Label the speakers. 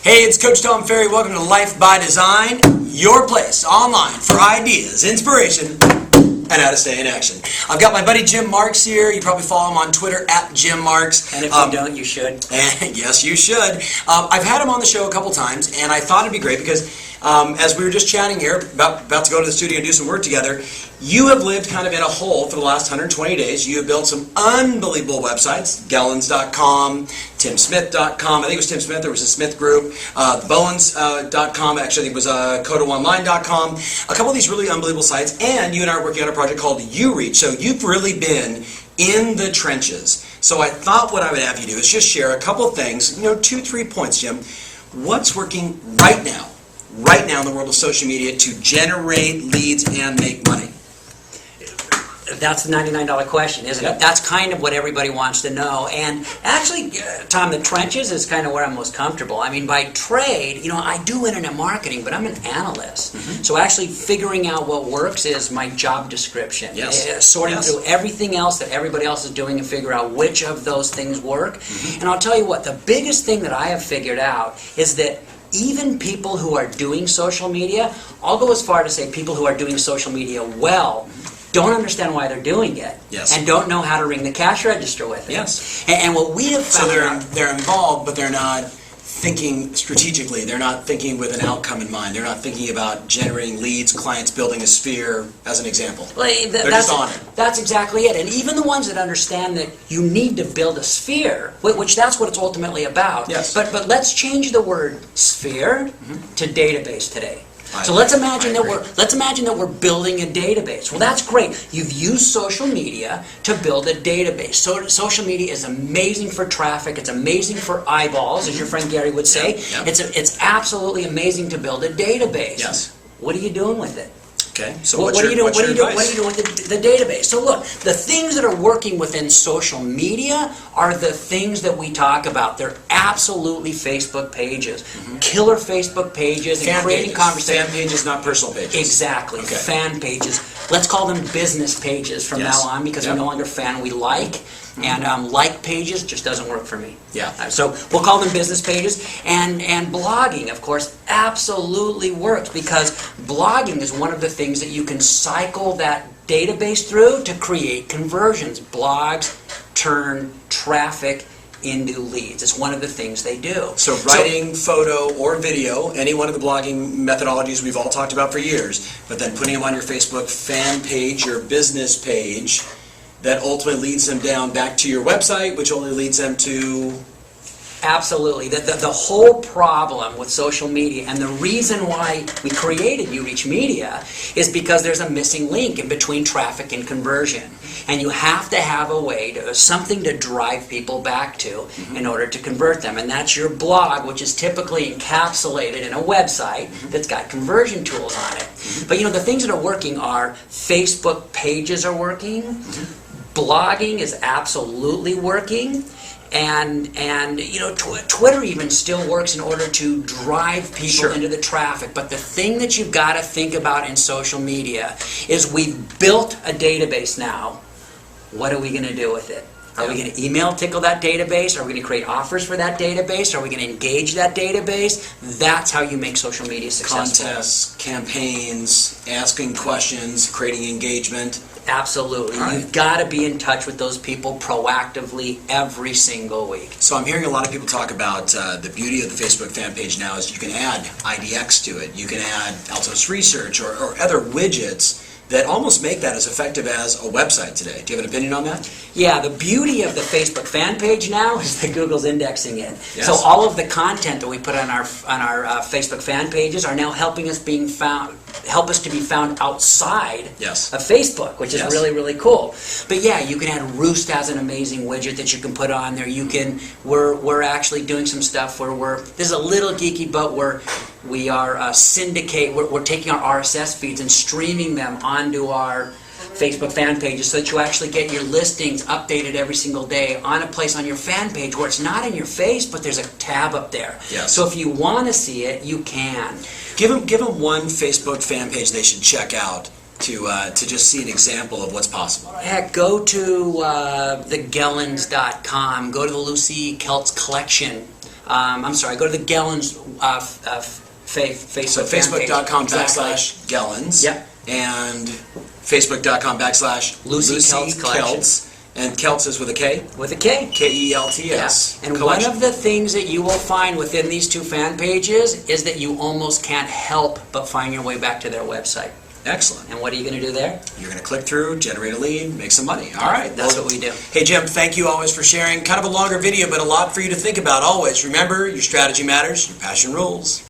Speaker 1: Hey, it's Coach Tom Ferry. Welcome to Life by Design, your place online for ideas, inspiration, and how to stay in action. I've got my buddy Jim Marks here. You probably follow him on Twitter at Jim Marks.
Speaker 2: And if you don't, you should.
Speaker 1: And yes, you should. I've had him on the show a couple times, and I thought it'd be great because as we were just chatting here, about to go to the studio and do some work together, you have lived kind of in a hole for the last 120 days. You have built some unbelievable websites, Gellens.com, TimSmith.com. I think it was Tim Smith. There was a Smith Group. Bowens.com. Actually, I think it was CotoOnline.com. A couple of these really unbelievable sites. And you and I are working on a project called UReach. So you've really been in the trenches. So I thought what I would have you do is just share a couple of things, 2-3 points, Jim. What's working right now in the world of social media to generate leads and make money?
Speaker 2: That's the $99 question, isn't it? That's kind of what everybody wants to know. And actually, Tom, the trenches is kind of where I'm most comfortable. I mean, by trade, I do internet marketing, but I'm an analyst. Mm-hmm. So actually figuring out what works is my job description. Sorting through everything else that everybody else is doing and figure out which of those things work. Mm-hmm. And I'll tell you what, the biggest thing that I have figured out is that even people who are doing social media, I'll go as far to say people who are doing social media well, don't understand why they're doing it, and don't know how to ring the cash register with it. And what we have found...
Speaker 1: So they're involved, but they're not thinking strategically. They're not thinking with an outcome in mind. They're not thinking about generating leads, clients, building a sphere, as an example. They're just on it.
Speaker 2: That's exactly it. And even the ones that understand that you need to build a sphere, which that's what it's ultimately about. But let's change the word sphere to database today. So let's imagine that we're building a database. Well, that's great. You've used social media to build a database. So social media is amazing for traffic. It's amazing for eyeballs, as your friend Gary would say. It's absolutely amazing to build a database. What are you doing with it?
Speaker 1: Okay. So
Speaker 2: what are you doing with the database? So look, the things that are working within social media are the things that we talk about. They're absolutely Facebook pages, killer Facebook pages, and creating conversations.
Speaker 1: Fan pages, not personal pages.
Speaker 2: Exactly. Okay. Fan pages. Let's call them business pages from now on because we no longer fan, we like. And like pages just doesn't work for me. So we'll call them business pages. And blogging, of course, absolutely works because blogging is one of the things that you can cycle that database through to create conversions. Blogs turn traffic into leads. It's one of the things they do.
Speaker 1: So writing, photo, or video, any one of the blogging methodologies we've all talked about for years, but then putting them on your Facebook fan page, your business page, that ultimately leads them down back to your website, which only leads them to...
Speaker 2: Absolutely. The whole problem with social media, and the reason why we created UReach Media, is because there's a missing link in between traffic and conversion. And you have to have a way, something to drive people back to in order to convert them. And that's your blog, which is typically encapsulated in a website that's got conversion tools on it. But the things that are working are Facebook pages are working, blogging is absolutely working, and Twitter even still works in order to drive people into the traffic. But the thing that you've got to think about in social media is we've built a database now. What are we going to do with it? Are we going to email tickle that database? Are we going to create offers for that database? Are we going to engage that database? That's how you make social media successful.
Speaker 1: Contests, campaigns, asking questions, creating engagement.
Speaker 2: Absolutely. You've got to be in touch with those people proactively every single week.
Speaker 1: So I'm hearing a lot of people talk about the beauty of the Facebook fan page now is you can add IDX to it. You can add Altos Research or other widgets that almost make that as effective as a website today. Do you have an opinion on that?
Speaker 2: Yeah, the beauty of the Facebook fan page now is that Google's indexing it. So all of the content that we put on our Facebook fan pages are now helping us help us to be found outside of Facebook, which is really, really cool. But yeah, you can add Roost as an amazing widget that you can put on there. You can, we're actually doing some stuff where this is a little geeky, but we are we're taking our RSS feeds and streaming them onto our Facebook fan pages so that you actually get your listings updated every single day on a place on your fan page where it's not in your face, but there's a tab up there. So if you want to see it, you can.
Speaker 1: Give them one Facebook fan page they should check out to just see an example of what's possible.
Speaker 2: Heck, go to thegellens.com, go to the Lucy Keltz collection I'm sorry, go to the Gellens Facebook
Speaker 1: So
Speaker 2: fan page.
Speaker 1: facebook.com
Speaker 2: Exactly.
Speaker 1: /Gellens.
Speaker 2: Yep.
Speaker 1: And facebook.com /
Speaker 2: Lucy Kelts Collection.
Speaker 1: Kelts. And Kelts is with a K?
Speaker 2: With a K.
Speaker 1: Kelts.
Speaker 2: And
Speaker 1: Collection.
Speaker 2: one of the things that you will find within these two fan pages is that you almost can't help but find your way back to their website.
Speaker 1: Excellent.
Speaker 2: And what are you going to do there?
Speaker 1: You're going to click through, generate a lead, make some money. All right.
Speaker 2: That's what we do.
Speaker 1: Hey, Jim, thank you always for sharing. Kind of a longer video, but a lot for you to think about always. Remember, your strategy matters, your passion rules.